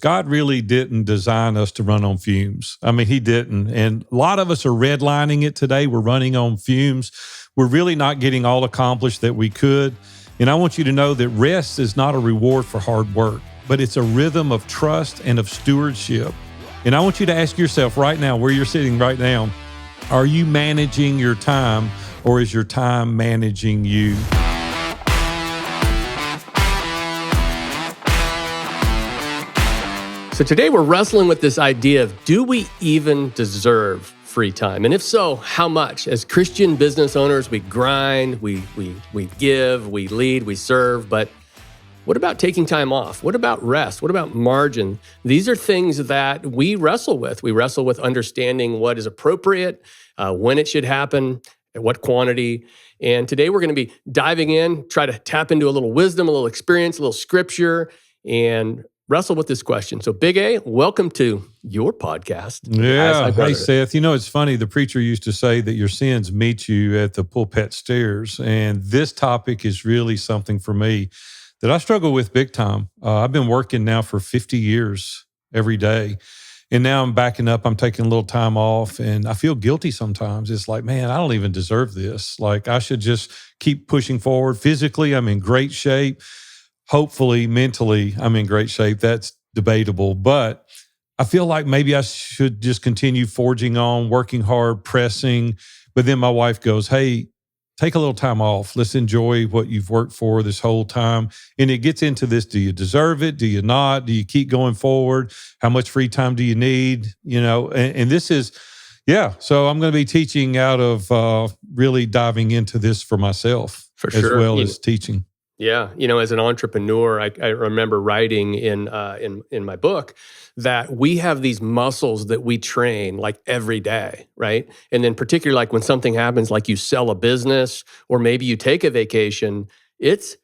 God really didn't design us to run on fumes. I mean, he didn't. And a lot of us are redlining it today. We're running on fumes. We're really not getting all accomplished that we could. And I want you to know that rest is not a reward for hard work, but it's a rhythm of trust and of stewardship. And I want you to ask yourself right now, where you're sitting right now, are you managing your time, or is your time managing you? So today we're wrestling with this idea of, do we even deserve free time? And if so, how much? As Christian business owners, we grind, we give, we lead, we serve, but what about taking time off? What about rest? What about margin? These are things that we wrestle with. We wrestle with understanding what is appropriate, when it should happen, at what quantity. And today we're going to be diving in, try to tap into a little wisdom, a little experience, a little scripture, and wrestle with this question. So Big A, welcome to your podcast. Yeah. Hey, Seth. You know, it's funny. The preacher used to say that your sins meet you at the pulpit stairs. And this topic is really something for me that I struggle with big time. I've been working now for 50 years every day. And now I'm backing up. I'm taking a little time off, and I feel guilty sometimes. It's like, man, I don't even deserve this. Like, I should just keep pushing forward. Physically, I'm in great shape. Hopefully, mentally, I'm in great shape. That's debatable. But I feel like maybe I should just continue forging on, working hard, pressing. But then my wife goes, hey, take a little time off. Let's enjoy what you've worked for this whole time. And it gets into this. Do you deserve it? Do you not? Do you keep going forward? How much free time do you need? You know, and this is, yeah. So I'm going to be teaching out of really diving into this for myself as well as teaching. Yeah, you know, as an entrepreneur, I remember writing in my book that we have these muscles that we train like every day, right? And then particularly like when something happens, like you sell a business or maybe you take a vacation, it's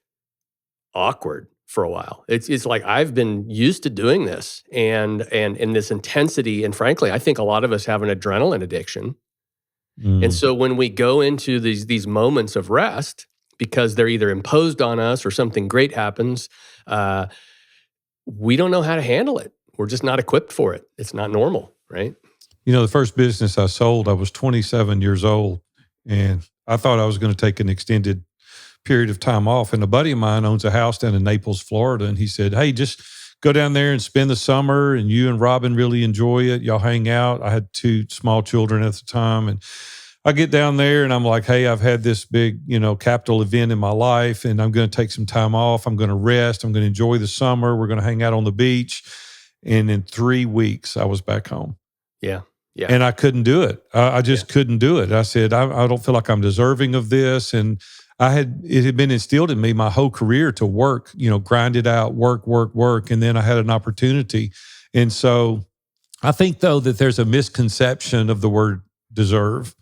awkward for a while. It's like I've been used to doing this and in this intensity, and frankly, I think a lot of us have an adrenaline addiction. And so when we go into these moments of rest, because they're either imposed on us or something great happens, we don't know how to handle it. We're just not equipped for it. It's not normal, right? You know, the first business I sold, I was 27 years old, and I thought I was going to take an extended period of time off. And a buddy of mine owns a house down in Naples, Florida, and he said, hey, just go down there and spend the summer, and you and Robin really enjoy it. Y'all hang out. I had 2 small children at the time, and I get down there and I'm like, hey, I've had this big, capital event in my life, and I'm going to take some time off. I'm going to rest. I'm going to enjoy the summer. We're going to hang out on the beach. And in 3 weeks, I was back home. Yeah. Yeah. And I couldn't do it. I just couldn't do it. I said, I don't feel like I'm deserving of this. And it had been instilled in me my whole career to work, grind it out, work. And then I had an opportunity. And so I think, though, that there's a misconception of the word deserve.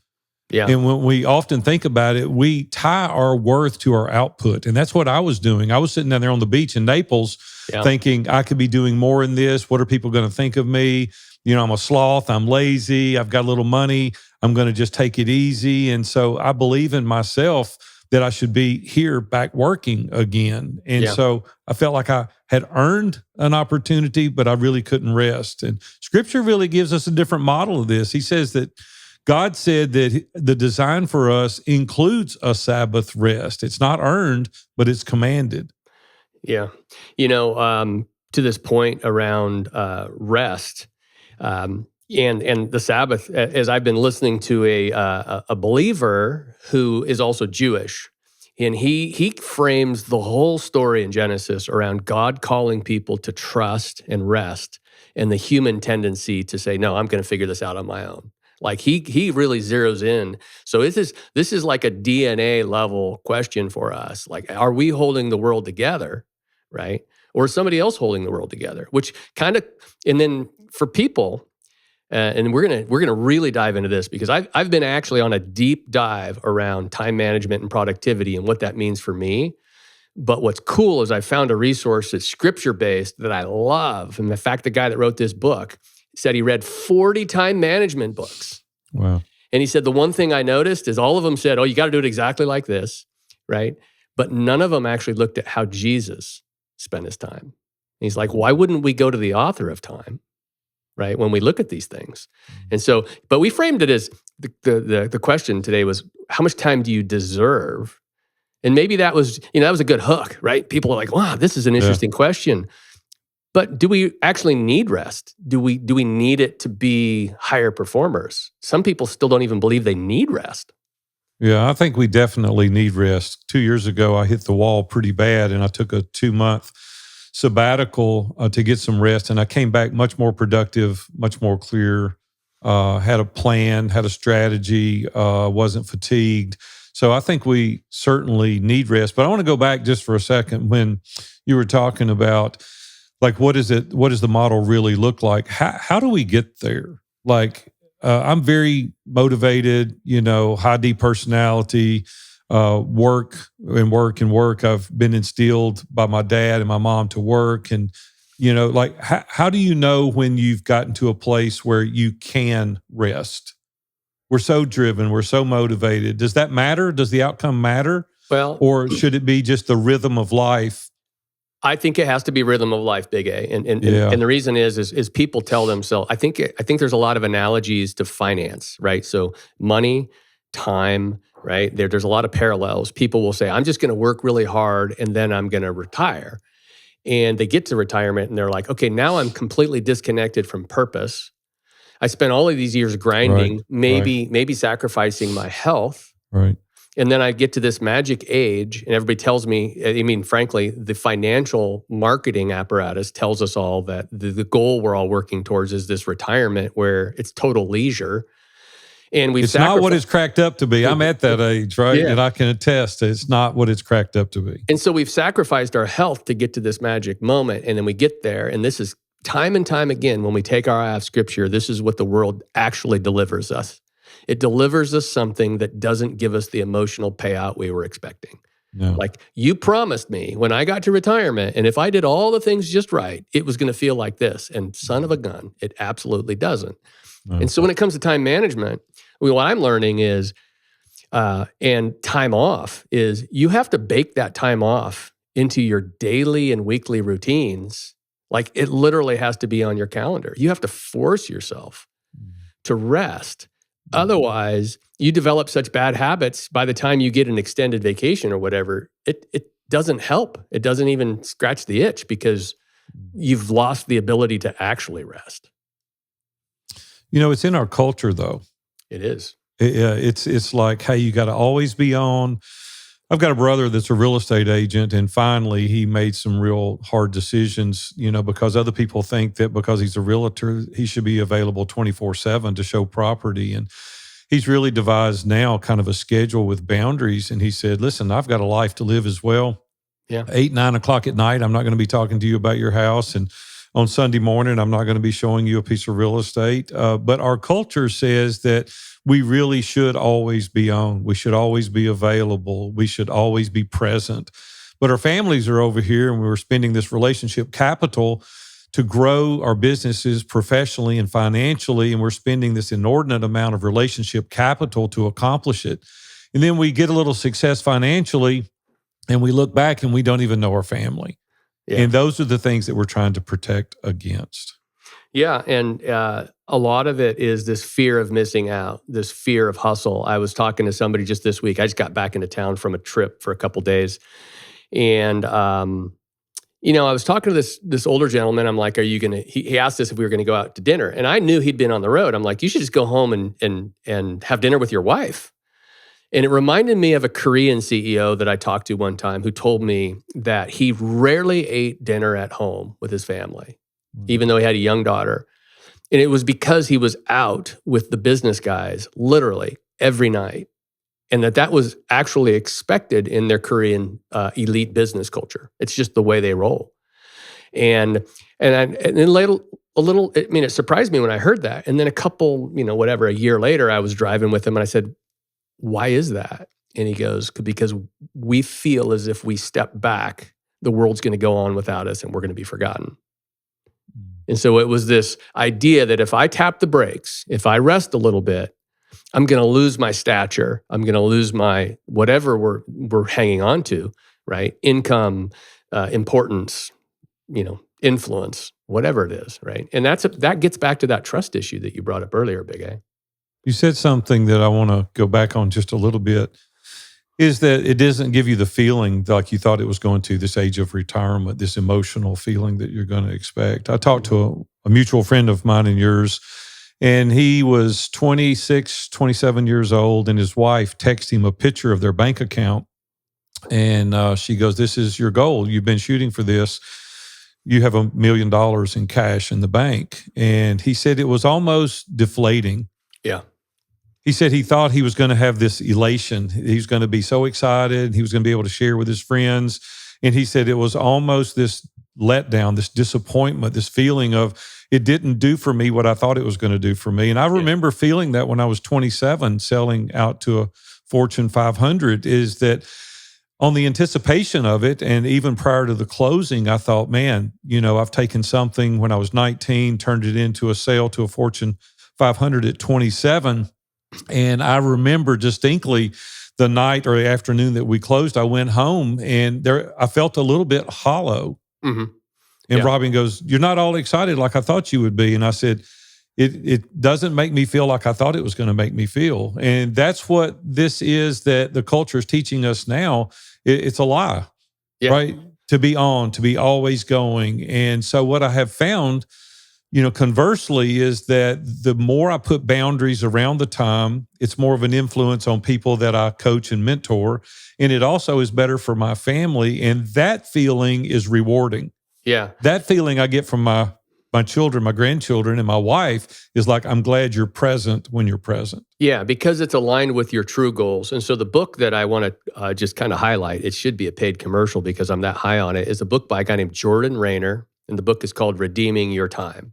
Yeah. And when we often think about it, we tie our worth to our output. And that's what I was doing. I was sitting down there on the beach in Naples thinking I could be doing more in this. What are people going to think of me? I'm a sloth. I'm lazy. I've got a little money. I'm going to just take it easy. And so I believe in myself that I should be here back working again. And so I felt like I had earned an opportunity, but I really couldn't rest. And Scripture really gives us a different model of this. He says that God said that the design for us includes a Sabbath rest. It's not earned, but it's commanded. Yeah. To this point around rest and the Sabbath, as I've been listening to a believer who is also Jewish, and he frames the whole story in Genesis around God calling people to trust and rest, and the human tendency to say, no, I'm going to figure this out on my own. Like he really zeroes in. So this is like a DNA level question for us. Like, are we holding the world together, right? Or is somebody else holding the world together? Which kind of, and then for people, and we're gonna really dive into this because I've been actually on a deep dive around time management and productivity and what that means for me. But what's cool is I found a resource that's scripture-based that I love. And the fact the guy that wrote this book said he read 40 time management books. Wow. And he said, the one thing I noticed is all of them said, oh, you got to do it exactly like this, right? But none of them actually looked at how Jesus spent his time. He's like, why wouldn't we go to the author of time, right? When we look at these things. And so, but we framed it as the question today was, how much time do you deserve? And maybe that was, that was a good hook, right? People are like, wow, this is an Yeah. interesting question. But do we actually need rest? Do we need it to be higher performers? Some people still don't even believe they need rest. Yeah, I think we definitely need rest. 2 years ago, I hit the wall pretty bad, and I took a 2 month sabbatical to get some rest. And I came back much more productive, much more clear, had a plan, had a strategy, wasn't fatigued. So I think we certainly need rest. But I want to go back just for a second when you were talking about, like, what is it? What does the model really look like? How do we get there? Like, I'm very motivated, high D personality, work and work and work. I've been instilled by my dad and my mom to work. And, like, how do you know when you've gotten to a place where you can rest? We're so driven, we're so motivated. Does that matter? Does the outcome matter? Well, Or should it be just the rhythm of life? I think it has to be rhythm of life, Big A, Yeah, and the reason is people tell themselves. I think there's a lot of analogies to finance, right? So money, time, right? There's a lot of parallels. People will say, "I'm just going to work really hard and then I'm going to retire," and they get to retirement and they're like, "Okay, now I'm completely disconnected from purpose. I spent all of these years right, grinding, right, maybe sacrificing my health." right. And then I get to this magic age, and everybody tells me, I mean, frankly, the financial marketing apparatus tells us all that the goal we're all working towards is this retirement where it's total leisure. And we've It's not what sacrificed. it's cracked up to be. I'm at that age, right? Yeah. And I can attest it's not what it's cracked up to be. And so we've sacrificed our health to get to this magic moment. And then we get there. And this is time and time again, when we take our eye off scripture, this is what the world actually delivers us. It delivers us something that doesn't give us the emotional payout we were expecting. No, Like, you promised me when I got to retirement, and if I did all the things just right, it was going to feel like this. And son of a gun, it absolutely doesn't. no. And so when it comes to time management, what I'm learning is, and time off is, you have to bake that time off into your daily and weekly routines. Like, it literally has to be on your calendar. You have to force yourself to rest. Otherwise, you develop such bad habits by the time you get an extended vacation or whatever, it doesn't help. It doesn't even scratch the itch because you've lost the ability to actually rest. It's in our culture, though. It is. It's like, hey, you got to always be on. I've got a brother that's a real estate agent, and finally he made some real hard decisions, because other people think that because he's a realtor, he should be available 24/7 to show property. And he's really devised now kind of a schedule with boundaries. And he said, listen, I've got a life to live as well. Yeah. 8, 9 o'clock at night, I'm not going to be talking to you about your house. And on Sunday morning, I'm not going to be showing you a piece of real estate. But our culture says that we really should always be on. We should always be available. We should always be present. But our families are over here, and we're spending this relationship capital to grow our businesses professionally and financially. And we're spending this inordinate amount of relationship capital to accomplish it. And then we get a little success financially, and we look back and we don't even know our family. Yeah. And those are the things that we're trying to protect against. Yeah. And a lot of it is this fear of missing out, this fear of hustle. I was talking to somebody just this week. I just got back into town from a trip for a couple days. And, I was talking to this older gentleman. I'm like, are you going to, he asked us if we were going to go out to dinner. And I knew he'd been on the road. I'm like, you should just go home and have dinner with your wife. And it reminded me of a Korean CEO that I talked to one time who told me that he rarely ate dinner at home with his family, even though he had a young daughter. And it was because he was out with the business guys literally every night. And that was actually expected in their Korean elite business culture. It's just the way they roll. And then later, it surprised me when I heard that. And then a year later, I was driving with him and I said, why is that? And he goes, because we feel as if we step back, the world's going to go on without us and we're going to be forgotten. And so it was this idea that if I tap the brakes, if I rest a little bit, I'm going to lose my stature. I'm going to lose my whatever we're hanging on to, right? Income, importance, influence, whatever it is, right? And that gets back to that trust issue that you brought up earlier, Big A. You said something that I want to go back on just a little bit, is that it doesn't give you the feeling like you thought it was going to, this age of retirement, this emotional feeling that you're going to expect. I talked to a mutual friend of mine and yours, and he was 26, 27 years old, and his wife texted him a picture of their bank account. And she goes, "This is your goal. You've been shooting for this. You have $1 million in cash in the bank." And he said it was almost deflating. Yeah. He said he thought he was going to have this elation. He was going to be so excited. He was going to be able to share with his friends. And he said it was almost this letdown, this disappointment, this feeling of it didn't do for me what I thought it was going to do for me. And I remember feeling that when I was 27, selling out to a Fortune 500, is that on the anticipation of it, and even prior to the closing, I thought, man, I've taken something when I was 19, turned it into a sale to a Fortune 500 at 27. And I remember distinctly the night or the afternoon that we closed, I went home and I felt a little bit hollow. Mm-hmm. And Yeah. Robin goes, "You're not all excited like I thought you would be." And I said, it doesn't make me feel like I thought it was going to make me feel. And that's what this is that the culture is teaching us now. It's a lie, right? To be on, to be always going. And so what I have found, conversely, is that the more I put boundaries around the time, it's more of an influence on people that I coach and mentor. And it also is better for my family. And that feeling is rewarding. Yeah. That feeling I get from my children, my grandchildren, and my wife is like, I'm glad you're present when you're present. Yeah, because it's aligned with your true goals. And so the book that I want to just kind of highlight, it should be a paid commercial because I'm that high on it, is a book by a guy named Jordan Rayner. And the book is called Redeeming Your Time.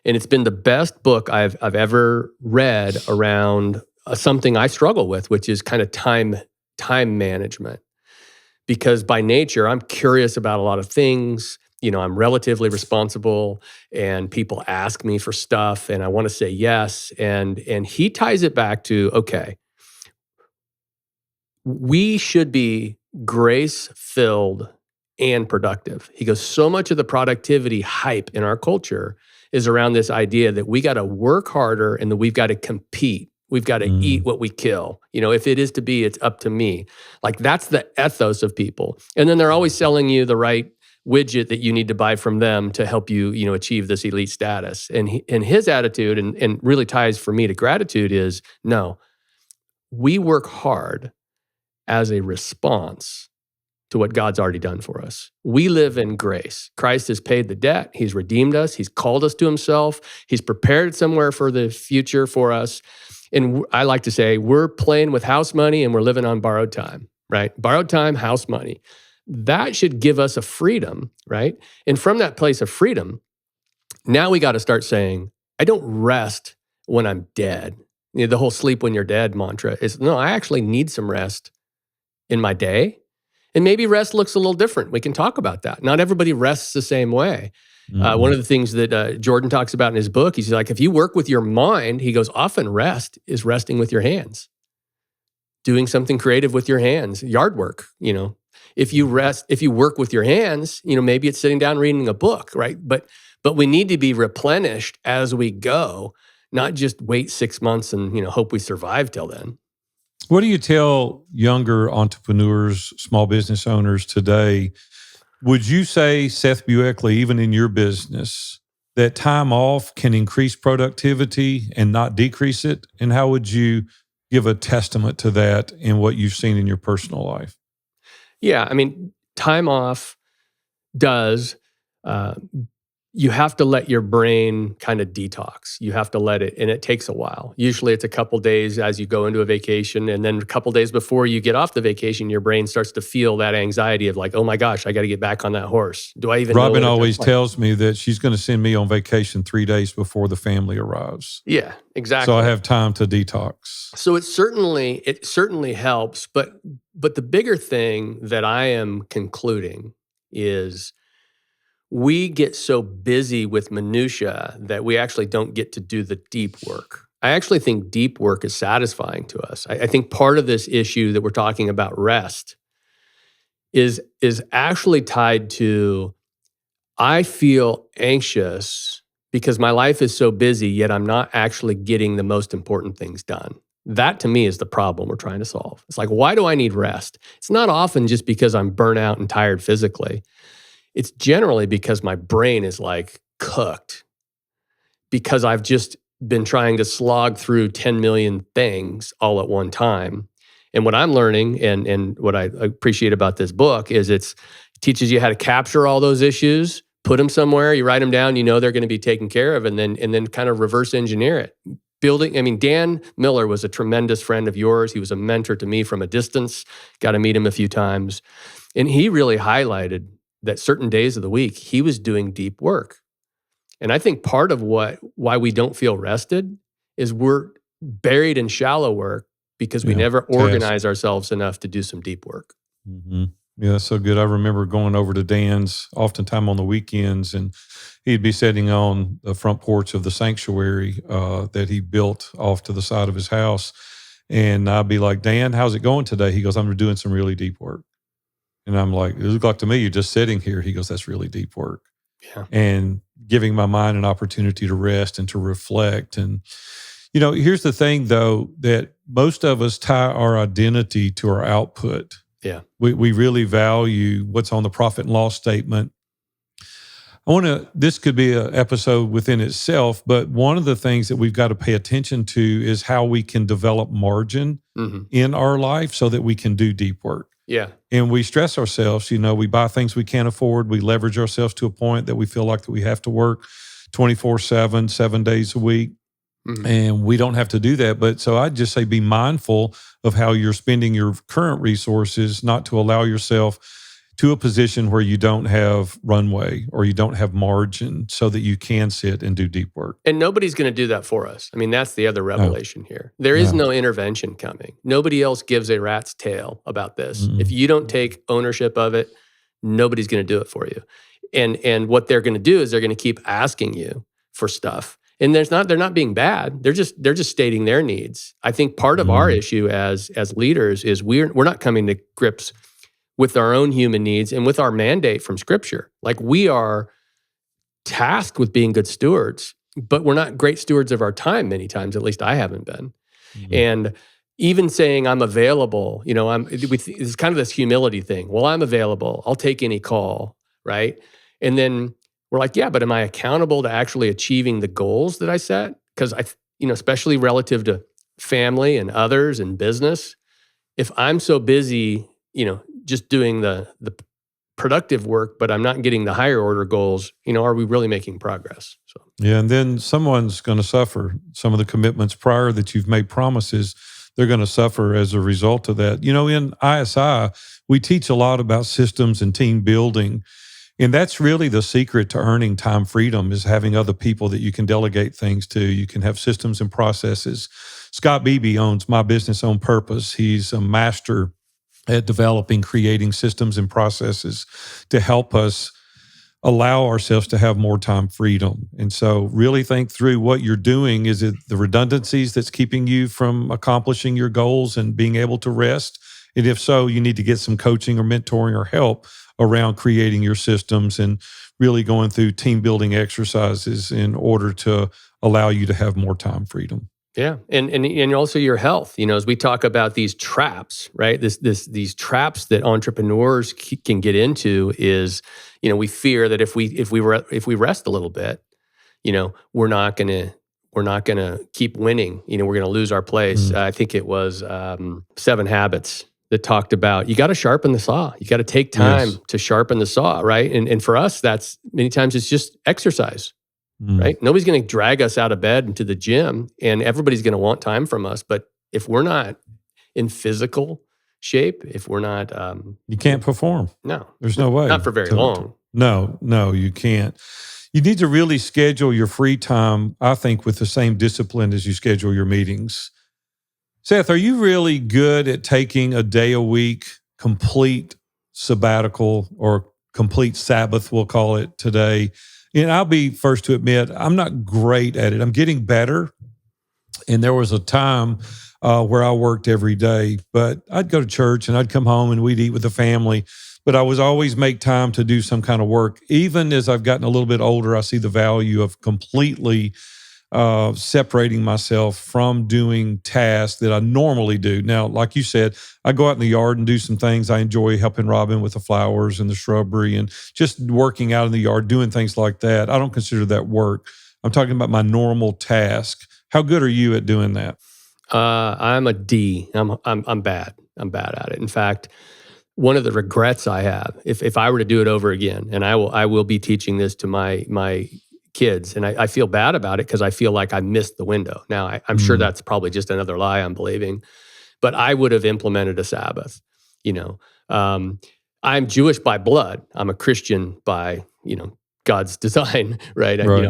And it's been the best book I've ever read around something I struggle with, which is kind of time management. Because by nature, I'm curious about a lot of things. I'm relatively responsible, and people ask me for stuff, and I want to say yes. And he ties it back to, okay, we should be grace-filled and productive. He goes, so much of the productivity hype in our culture is around this idea that we got to work harder and that we've got to compete. We've got to eat what we kill. If it is to be, it's up to me. Like, that's the ethos of people. And then they're always selling you the right widget that you need to buy from them to help you, achieve this elite status. And his attitude, and really ties for me to gratitude, is no, we work hard as a response to what God's already done for us. We live in grace. Christ has paid the debt. He's redeemed us. He's called us to himself. He's prepared somewhere for the future for us. And I like to say, we're playing with house money and we're living on borrowed time, right? Borrowed time, house money. That should give us a freedom, right? And from that place of freedom, now we got to start saying, I don't rest when I'm dead. The whole sleep when you're dead mantra is, no, I actually need some rest in my day. And maybe rest looks a little different. We can talk about that. Not everybody rests the same way. One of the things that Jordan talks about in his book, he's like, if you work with your mind, he goes, often rest is resting with your hands, doing something creative with your hands, yard work. If you work with your hands, maybe it's sitting down reading a book, right? But we need to be replenished as we go, not just wait 6 months and hope we survive till then. What do you tell younger entrepreneurs, small business owners today? Would you say, Seth Bueckley, even in your business, that time off can increase productivity and not decrease it? And how would you give a testament to that in what you've seen in your personal life? Yeah, I mean, time off does, you have to let your brain kind of detox. You have to let it, and it takes a while. Usually it's a couple days as you go into a vacation, and then a couple days before you get off the vacation, your brain starts to feel that anxiety of like, oh my gosh, I got to get back on that horse. Do I even know Robin what it always feels like? tells me that she's going to send me on vacation 3 days before the family arrives. Yeah, exactly. So I have time to detox. So it certainly helps, but the bigger thing that I am concluding is we get so busy with minutia that we actually don't get to do the deep work. I actually think deep work is satisfying to us. I think part of this issue that we're talking about, rest, is actually tied to I feel anxious because my life is so busy, yet I'm not actually getting the most important things done. That to me is the problem we're trying to solve. It's like, why do I need rest? It's not often just because I'm burnt out and tired physically. It's generally because my brain is like cooked because I've just been trying to slog through 10 million things all at one time. And what I'm learning and what I appreciate about this book is it teaches you how to capture all those issues, put them somewhere, you write them down, you know they're going to be taken care of, and then kind of reverse engineer it. Building, I mean, Dan Miller was a tremendous friend of yours. He was a mentor to me from a distance, got to meet him a few times. And he really highlighted that certain days of the week, he was doing deep work. And I think part of why we don't feel rested is we're buried in shallow work because we Yeah. never Task. organize ourselves enough to do some deep work. Hmm. Yeah, that's so good. I remember going over to Dan's oftentimes on the weekends, and he'd be sitting on the front porch of the sanctuary that he built off to the side of his house. And I'd be like, Dan, how's it going today? He goes, I'm doing some really deep work. And I'm like, it looks like to me, you're just sitting here. He goes, that's really deep work. Yeah. And giving my mind an opportunity to rest and to reflect. And, here's the thing, though, that most of us tie our identity to our output. Yeah. We really value what's on the profit and loss statement. This could be an episode within itself, but one of the things that we've got to pay attention to is how we can develop margin in our life so that we can do deep work. Yeah. And we stress ourselves, we buy things we can't afford. We leverage ourselves to a point that we feel like that we have to work 24/7, 7 days a week. And we don't have to do that. But so I'd just say be mindful of how you're spending your current resources, not to allow yourself to a position where you don't have runway or you don't have margin so that you can sit and do deep work. And nobody's going to do that for us. I mean, that's the other revelation here. There is no intervention coming. Nobody else gives a rat's tail about this. If you don't take ownership of it, nobody's going to do it for you. And what they're going to do is they're going to keep asking you for stuff. And they're not being bad. They're just stating their needs. I think part of our issue as leaders is we're not coming to grips with our own human needs and with our mandate from Scripture. Like, we are tasked with being good stewards, but we're not great stewards of our time many times. At least I haven't been. And even saying I'm available, it's kind of this humility thing. Well, I'm available. I'll take any call, right? And then we're like, yeah, but am I accountable to actually achieving the goals that I set? Because especially relative to family and others and business, if I'm so busy, just doing the productive work, but I'm not getting the higher order goals, are we really making progress? So yeah, and then someone's going to suffer. Some of the commitments prior that you've made promises, they're going to suffer as a result of that. In ISI, we teach a lot about systems and team building. And that's really the secret to earning time freedom, is having other people that you can delegate things to. You can have systems and processes. Scott Beebe owns My Business on Purpose. He's a master at developing, creating systems and processes to help us allow ourselves to have more time freedom. And so really think through what you're doing. Is it the redundancies that's keeping you from accomplishing your goals and being able to rest? And if so, you need to get some coaching or mentoring or help around creating your systems and really going through team building exercises in order to allow you to have more time freedom. yeah, and also your health. As we talk about these traps, right? These traps that entrepreneurs can get into is, we fear that if we rest a little bit, we're not gonna keep winning. We're gonna lose our place. I think it was 7 Habits that talked about you got to sharpen the saw. You got to take time to sharpen the saw, right? And for us, that's many times it's just exercise, right? Nobody's going to drag us out of bed into the gym, and everybody's going to want time from us. But if we're not in physical shape, if we're not, you can't perform. No, there's no way. Not for very long. No, you can't. You need to really schedule your free time, I think, with the same discipline as you schedule your meetings. Seth, are you really good at taking a day a week, complete sabbatical or complete Sabbath, we'll call it today? And I'll be first to admit, I'm not great at it. I'm getting better. And there was a time where I worked every day, but I'd go to church and I'd come home and we'd eat with the family. but I was always make time to do some kind of work. Even as I've gotten a little bit older, I see the value of completely separating myself from doing tasks that I normally do. Now, like you said, I go out in the yard and do some things. I enjoy helping Robin with the flowers and the shrubbery and just working out in the yard, doing things like that. I don't consider that work. I'm talking about my normal task. How good are you at doing that? I'm a D. I'm bad. I'm bad at it. In fact, one of the regrets I have, if I were to do it over again, and I will be teaching this to my kids, and I feel bad about it because I feel like I missed the window. Now I'm sure Mm, that's probably just another lie I'm believing, but I would have implemented a Sabbath. You know, um, I'm Jewish by blood. I'm a Christian by God's design, right? right.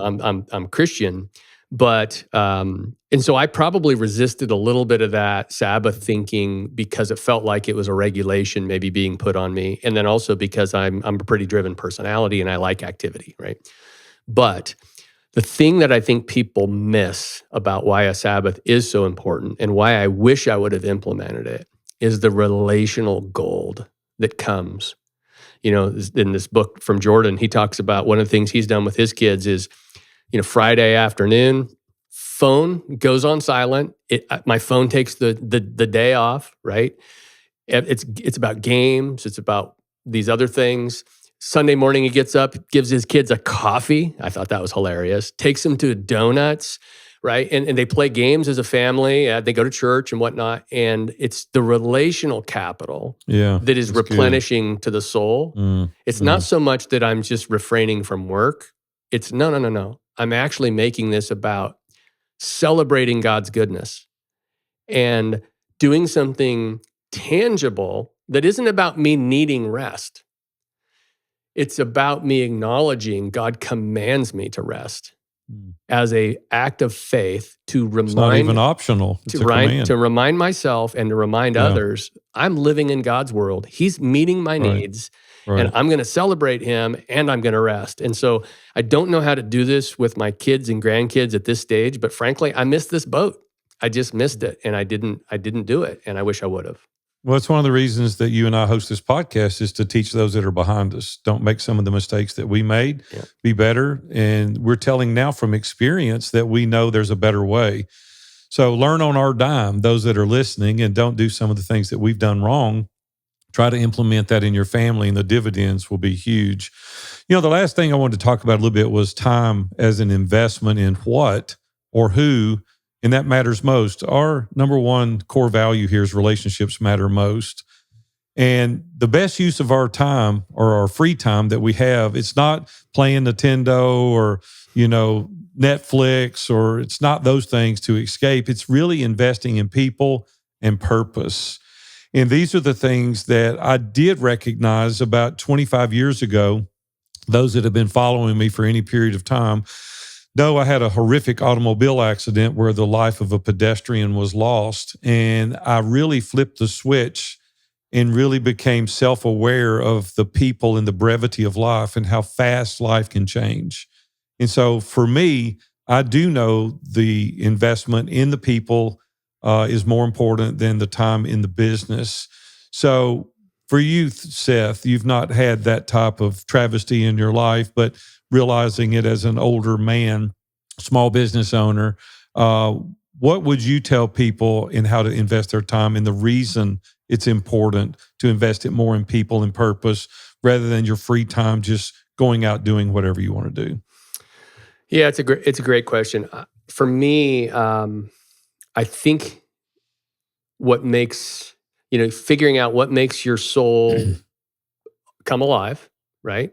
I'm Christian, but and so I probably resisted a little bit of that Sabbath thinking because it felt like it was a regulation maybe being put on me, and then also because I'm a pretty driven personality and I like activity, right? But the thing that I think people miss about why a Sabbath is so important and why I wish I would have implemented it is the relational gold that comes. In this book from Jordan, he talks about one of the things he's done with his kids is, Friday afternoon, phone goes on silent. My phone takes the day off, right? It's about games. It's about these other things. Sunday morning, he gets up, gives his kids a coffee. I thought that was hilarious. Takes them to donuts, right? And they play games as a family. They go to church and whatnot. And it's the relational capital Yeah, that is that's good. replenishing to the soul. Mm, It's not mm. so much that I'm just refraining from work. It's no, no, no, no. I'm actually making this about celebrating God's goodness and doing something tangible that isn't about me needing rest. It's about me acknowledging God commands me to rest Mm. as a act of faith to It's not even remind optional. It's a command. to remind myself and to remind Yeah, others I'm living in God's world. He's meeting my right, needs and right. I'm going to celebrate him and I'm going to rest. And so I don't know how to do this with my kids and grandkids at this stage, but frankly, I missed this boat. I just missed it and I didn't do it and I wish I would have. Well, it's one of the reasons that you and I host this podcast is to teach those that are behind us. Don't make some of the mistakes that we made, Yeah. be better. And we're telling now from experience that we know there's a better way. So learn on our dime, those that are listening, and don't do some of the things that we've done wrong. Try to implement that in your family, and the dividends will be huge. The last thing I wanted to talk about a little bit was time as an investment in what or who, and that matters most. Our number one core value here is relationships matter most. And the best use of our time or our free time that we have, it's not playing Nintendo or, Netflix, or it's not those things to escape. It's really investing in people and purpose. And these are the things that I did recognize about 25 years ago. Those that have been following me for any period of time know I had a horrific automobile accident where the life of a pedestrian was lost. And I really flipped the switch and really became self-aware of the people and the brevity of life and how fast life can change. And so for me, I do know the investment in the people is more important than the time in the business. So for you, Seth, you've not had that type of travesty in your life, but realizing it as an older man, small business owner, what would you tell people in how to invest their time and the reason it's important to invest it more in people and purpose rather than your free time just going out doing whatever you want to do? Yeah, it's a great question. For me, I think what makes figuring out what makes your soul come alive, right?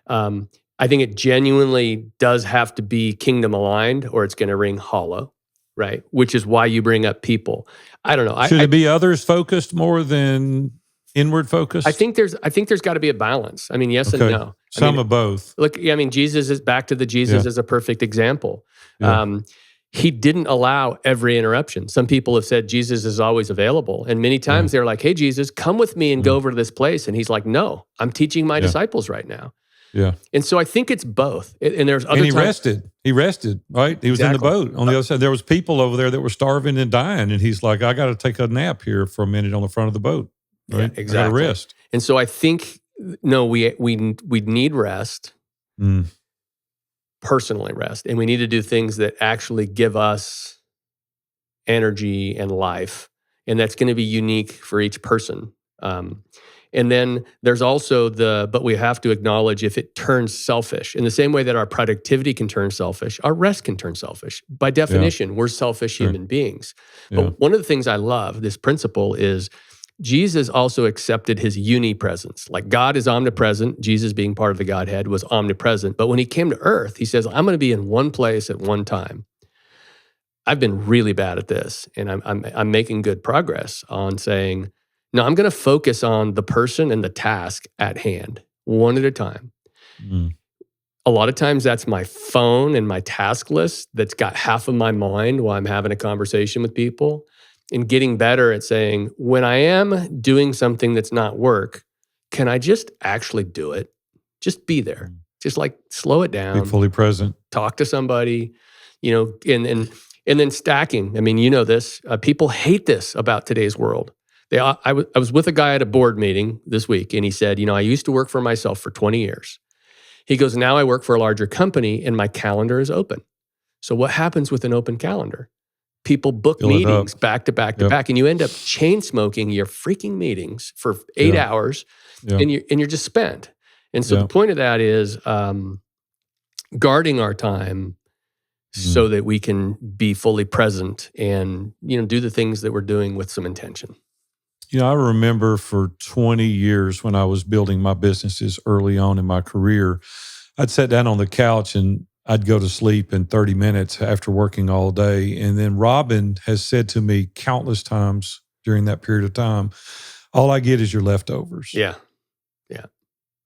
Um, I think it genuinely does have to be kingdom aligned, or it's going to ring hollow, right? Which is why you bring up people. I don't know. Should it be others focused more than inward focused? I think there's got to be a balance. I mean, yes and Okay. no. I Some mean, of both. look, I mean, Jesus is back to the Jesus Yeah. as a perfect example. Yeah. He didn't allow every interruption. Some people have said Jesus is always available. And many Yeah. times they're like, hey, Jesus, come with me and go over to this place. And he's like, no, I'm teaching my Yeah. disciples right now. Yeah. And so I think it's both. And there's other And he times. rested. He rested, right? He was in the Exactly. boat. On the other side, there was people over there that were starving and dying. And he's like, I got to take a nap here for a minute on the front of the boat. Yeah, right? I got to exactly. rest. And so I think, no, we need rest, Mm, personally rest, and we need to do things that actually give us energy and life. And that's going to be unique for each person. Um, and then there's also but we have to acknowledge if it turns selfish, in the same way that our productivity can turn selfish, our rest can turn selfish. By yeah, definition, we're selfish sure. human beings. Yeah. But one of the things I love, this principle, is Jesus also accepted his unipresence. Like God is omnipresent, Jesus being part of the Godhead was omnipresent. But when he came to earth, he says, I'm going to be in one place at one time. I've been really bad at this, and I'm making good progress on saying, no, I'm going to focus on the person and the task at hand, one at a time. Mm, A lot of times that's my phone and my task list that's got half of my mind while I'm having a conversation with people, and getting better at saying, when I am doing something that's not work, can I just actually do it? Just be there. mm. Just like slow it Be down, fully present. talk to somebody, and then stacking. I mean, you know this. People hate this about today's world. I was with a guy at a board meeting this week, and he said, I used to work for myself for 20 years. He goes, now I work for a larger company, and my calendar is open. So what happens with an open calendar? People book Fill it up. meetings back to back to Yep. back, and you end up chain smoking your freaking meetings for 8 Yeah. hours, Yeah. and you're just spent. And so the Yeah. point of that is guarding our time Mm. so that we can be fully present and do the things that we're doing with some intention. I remember for 20 years when I was building my businesses early on in my career, I'd sit down on the couch and I'd go to sleep in 30 minutes after working all day. And then Robin has said to me countless times during that period of time, all I get is your leftovers. Yeah. Yeah.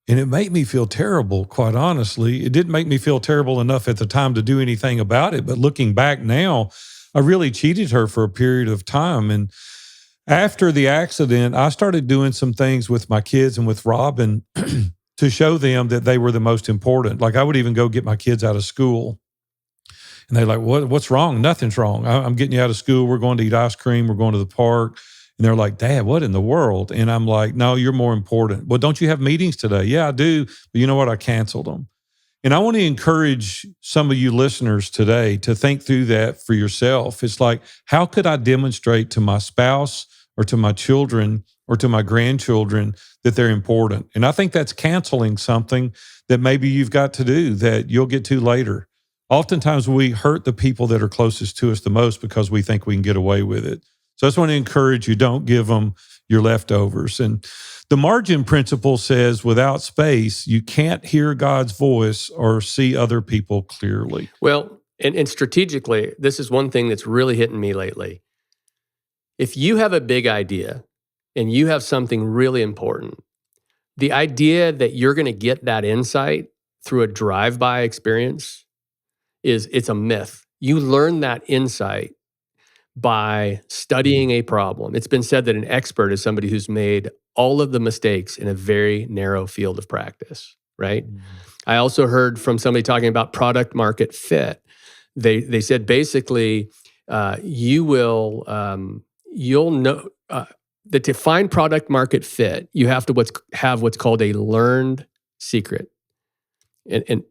And it made me feel terrible, quite honestly. It didn't make me feel terrible enough at the time to do anything about it. But looking back now, I really cheated her for a period of time. And after the accident, I started doing some things with my kids and with Robin to show them that they were the most important. Like I would even go get my kids out of school. And they're like, what's wrong? Nothing's wrong. I'm getting you out of school. We're going to eat ice cream. We're going to the park. And they're like, Dad, what in the world? And I'm like, no, you're more important. Well, don't you have meetings today? Yeah, I do. But you know what? I canceled them. And I want to encourage some of you listeners today to think through that for yourself. It's like, how could I demonstrate to my spouse or to my children or to my grandchildren that they're important? And I think that's canceling something that maybe you've got to do that you'll get to later. Oftentimes we hurt the people that are closest to us the most because we think we can get away with it. So I just want to encourage you, don't give them your leftovers. And the margin principle says without space, you can't hear God's voice or see other people clearly. Well, and strategically, this is one thing that's really hitting me lately. If you have a big idea and you have something really important, the idea that you're going to get that insight through a drive-by experience it's a myth. You learn that insight by studying a problem. It's been said that an expert is somebody who's made all of the mistakes in a very narrow field of practice, right? I also heard from somebody talking about product market fit. They said basically you'll know that to find product market fit, you have to have what's called a learned secret, and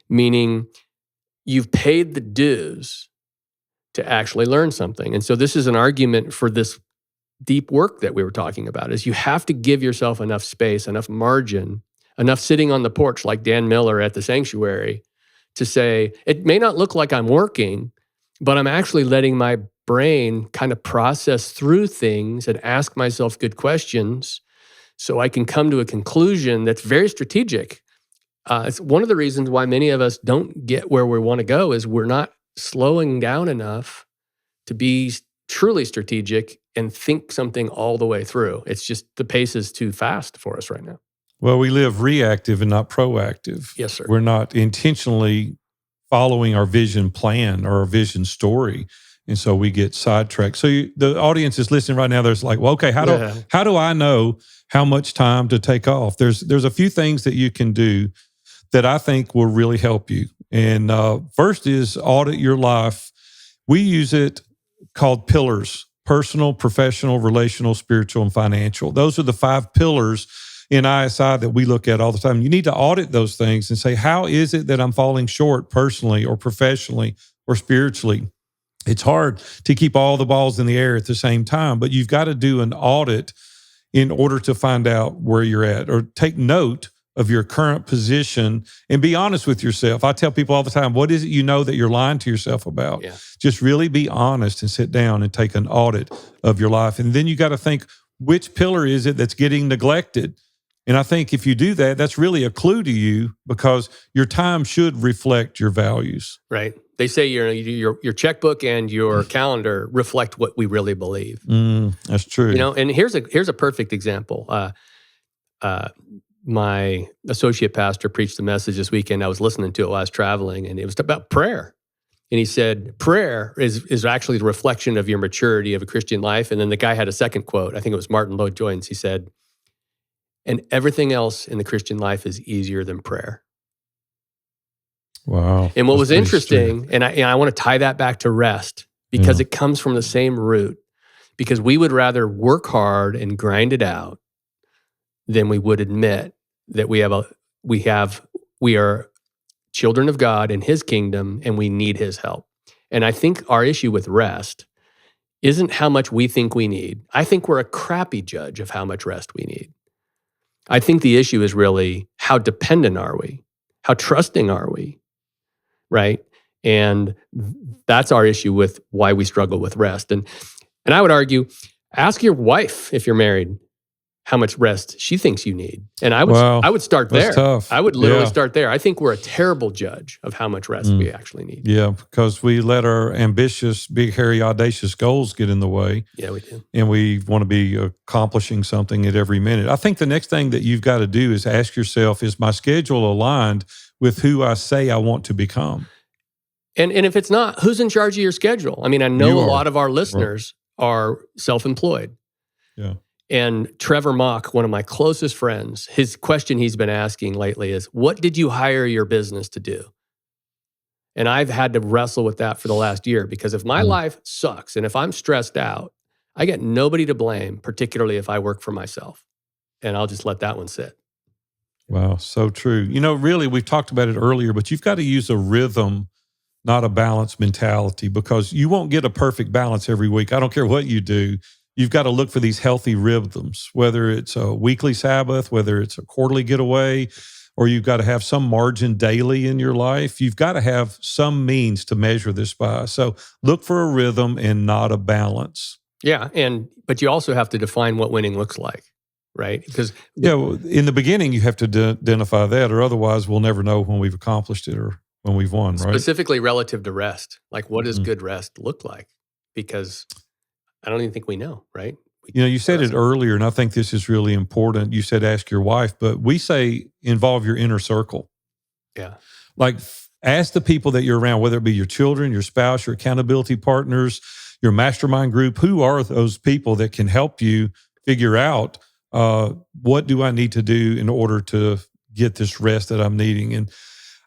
meaning you've paid the dues to actually learn something. And so this is an argument for this deep work that we were talking about, is you have to give yourself enough space, enough margin, enough sitting on the porch like Dan Miller at the sanctuary to say, it may not look like I'm working, but I'm actually letting my brain kind of process through things and ask myself good questions so I can come to a conclusion that's very strategic. It's one of the reasons why many of us don't get where we want to go is we're not slowing down enough to be truly strategic and think something all the way through. It's just the pace is too fast for us right now. Well, we live reactive and not proactive. Yes, sir. We're not intentionally following our vision plan or our vision story. And so we get sidetracked. So the audience is listening right now. There's like, well, okay, how do I know how much time to take off? There's a few things that you can do that I think will really help you. And first is audit your life. We use it called pillars, personal, professional, relational, spiritual, and financial. Those are the 5 pillars in ISI that we look at all the time. You need to audit those things and say, how is it that I'm falling short personally or professionally or spiritually? It's hard to keep all the balls in the air at the same time, but you've got to do an audit in order to find out where you're at, or take note of your current position and be honest with yourself. I tell people all the time, what is it you know that you're lying to yourself about? Yeah. Just really be honest and sit down and take an audit of your life. And then you got to think, which pillar is it that's getting neglected? And I think if you do that, that's really a clue to you, because your time should reflect your values. Right. They say your checkbook and your calendar reflect what we really believe. That's true. And here's a perfect example. My associate pastor preached a message this weekend. I was listening to it while I was traveling, and it was about prayer. And he said, prayer is actually the reflection of your maturity of a Christian life. And then the guy had a second quote. I think it was Martin Lloyd-Jones. He said, and everything else in the Christian life is easier than prayer. Wow. And what was interesting, and I want to tie that back to rest, because it comes from the same root, because we would rather work hard and grind it out than we would admit that we are children of God in His kingdom, and we need His help. And I think our issue with rest isn't how much we think we need. I think we're a crappy judge of how much rest we need. I think the issue is really, how dependent are we? How trusting are we? Right? And that's our issue with why we struggle with rest. And I would argue, ask your wife, if you're married, how much rest she thinks you need. And I would start there. That's tough. I would literally start there. I think we're a terrible judge of how much rest we actually need. Yeah, because we let our ambitious, big, hairy, audacious goals get in the way. Yeah, we do. And we want to be accomplishing something at every minute. I think the next thing that you've got to do is ask yourself, is my schedule aligned with who I say I want to become? And if it's not, who's in charge of your schedule? I mean, I know a lot of our listeners are self-employed. Yeah. And Trevor Mock, one of my closest friends, his question he's been asking lately is, what did you hire your business to do? And I've had to wrestle with that for the last year, because if my life sucks and if I'm stressed out, I get nobody to blame, particularly if I work for myself. And I'll just let that one sit. Wow, so true. Really, we've talked about it earlier, but you've got to use a rhythm, not a balance mentality, because you won't get a perfect balance every week. I don't care what you do. You've got to look for these healthy rhythms, whether it's a weekly Sabbath, whether it's a quarterly getaway, or you've got to have some margin daily in your life. You've got to have some means to measure this by. So look for a rhythm and not a balance. Yeah, but you also have to define what winning looks like, right? Because in the beginning, you have to identify that, or otherwise we'll never know when we've accomplished it or when we've won, right? Specifically relative to rest. Like, what does good rest look like? Because I don't even think we know, right? You said it earlier, and I think this is really important. You said ask your wife, but we say involve your inner circle. Yeah. Like, ask the people that you're around, whether it be your children, your spouse, your accountability partners, your mastermind group. Who are those people that can help you figure out what do I need to do in order to get this rest that I'm needing? And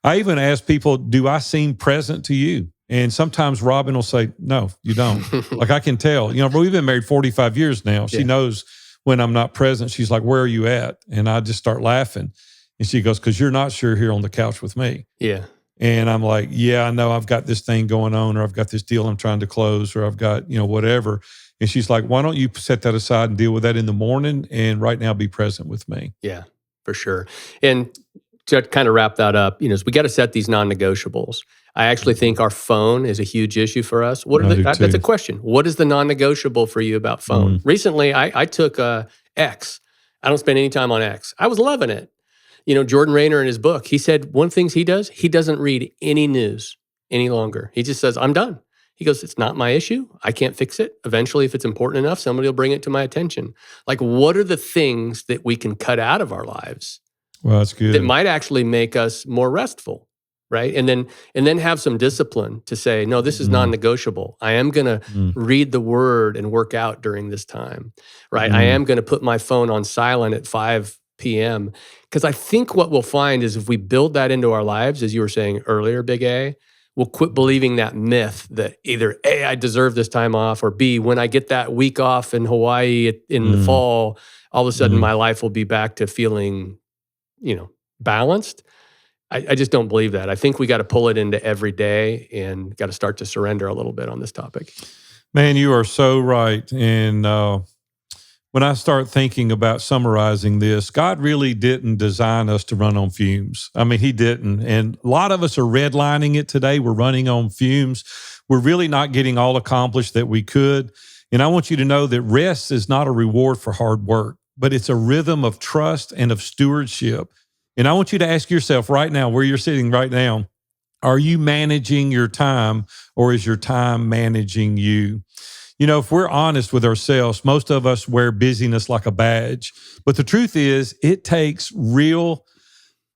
I even ask people, do I seem present to you? And sometimes Robin will say, no, you don't. Like, I can tell. But we've been married 45 years now. She knows when I'm not present. She's like, where are you at? And I just start laughing. And she goes, because you're not sure here on the couch with me. Yeah. And I'm like, yeah, I know I've got this thing going on, or I've got this deal I'm trying to close, or I've got, whatever. And she's like, why don't you set that aside and deal with that in the morning, and right now be present with me? Yeah, for sure. And to kind of wrap that up, we got to set these non-negotiables. I actually think our phone is a huge issue for us. That's a question. What is the non-negotiable for you about phone? Recently, I took X. I don't spend any time on X. I was loving it. Jordan Rayner in his book, he said one thing he doesn't read any news any longer. He just says, I'm done. He goes, it's not my issue. I can't fix it. Eventually, if it's important enough, somebody will bring it to my attention. Like, what are the things that we can cut out of our lives? Well, that's good. That might actually make us more restful, right? And then have some discipline to say, no, this is non-negotiable. I am going to read the word and work out during this time, right? I am going to put my phone on silent at 5 p.m. Because I think what we'll find is if we build that into our lives, as you were saying earlier, Big A, we'll quit believing that myth that either A, I deserve this time off, or B, when I get that week off in Hawaii in the Mm, fall, all of a sudden mm. my life will be back to feeling, balanced. I just don't believe that. I think we got to pull it into every day and got to start to surrender a little bit on this topic. Man, you are so right. And when I start thinking about summarizing this, God really didn't design us to run on fumes. I mean, He didn't. And a lot of us are redlining it today. We're running on fumes. We're really not getting all accomplished that we could. And I want you to know that rest is not a reward for hard work, but it's a rhythm of trust and of stewardship. And I want you to ask yourself right now, where you're sitting right now, are you managing your time, or is your time managing you? If we're honest with ourselves, most of us wear busyness like a badge. But the truth is, it takes real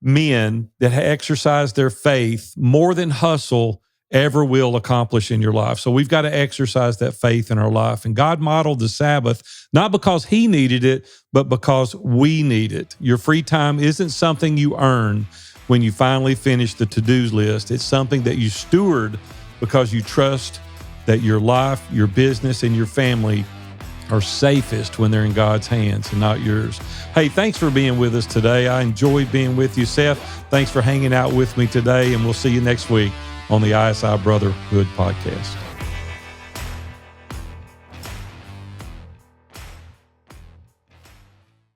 men that exercise their faith more than hustle ever will accomplish in your life. So we've got to exercise that faith in our life. And God modeled the Sabbath, not because He needed it, but because we need it. Your free time isn't something you earn when you finally finish the to-dos list. It's something that you steward because you trust that your life, your business, and your family are safest when they're in God's hands and not yours. Hey, thanks for being with us today. I enjoyed being with you. Seth, thanks for hanging out with me today, and we'll see you next week on the ISI Brotherhood Podcast.